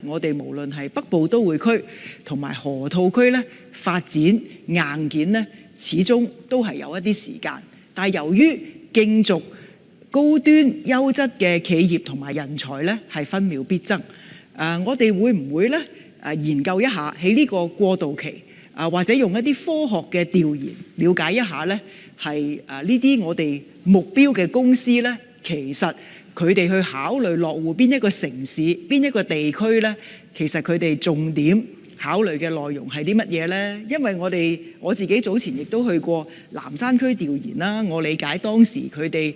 我哋無論係北部都會區同埋河套區咧發展硬件咧，始終都係有一啲時間。但係由於競逐高端優質嘅企業同埋人才咧係分秒必爭，我哋會唔會咧研究一下喺呢個過渡期或者用一啲科學嘅調研了解一下咧，係呢啲我哋目標嘅公司咧，其實佢哋去考慮落戶邊一個城市、邊一個地區咧，其實佢哋重點考慮嘅內容係啲乜嘢呢？因為我自己早前亦都去過南山區調研啦，我理解當時佢哋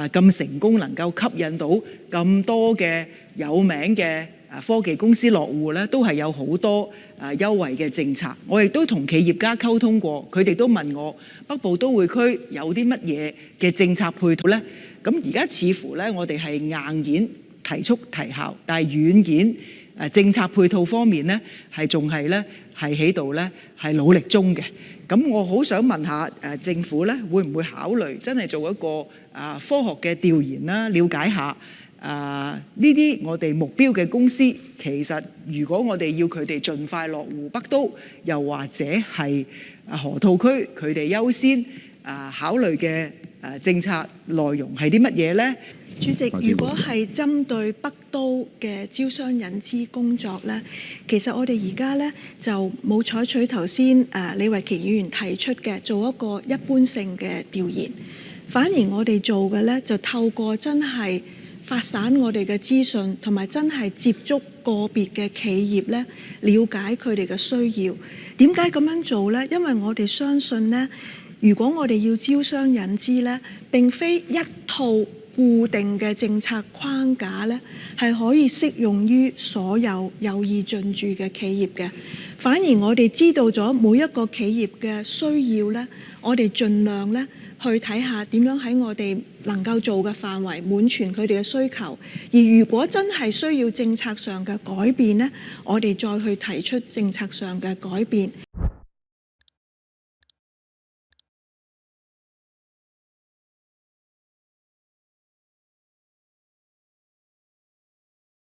咁成功能夠吸引到咁多嘅有名嘅科技公司落戶咧，都係有好多優惠嘅政策。我亦都同企業家溝通過，佢哋都問我北部都會區有啲乜嘢嘅政策配套呢？咁而家似乎咧，我哋係硬件提速提效，但係軟件政策配套方面咧，係仲係咧係喺度咧係努力中嘅。咁我好想問下政府咧，會唔會考慮真係做一個科學嘅調研啦，了解下呢啲我哋目標嘅公司，其實如果我哋要佢哋盡快落戶北都，又或者係河套區，佢哋優先考慮嘅政策內容係啲乜嘢呢？主席，如果係針對北都嘅招商引資工作呢，其實我哋而家呢就冇採取頭先李慧瓊議員提出嘅做一個一般性嘅調研，反而我哋做嘅呢就透過真係發散我哋嘅資訊，同埋真係接觸個別嘅企業呢，了解佢哋嘅需要。點解咁樣做呢？因為我哋相信呢，如果我哋要招商引資呢，並非一套固定嘅政策框架呢，係可以適用於所有有意進駐嘅企業嘅。反而我哋知道咗每一個企業嘅需要呢，我哋盡量呢去睇下點樣喺我哋能夠做嘅範圍滿全佢哋嘅需求。而如果真係需要政策上嘅改變呢，我哋再去提出政策上嘅改變。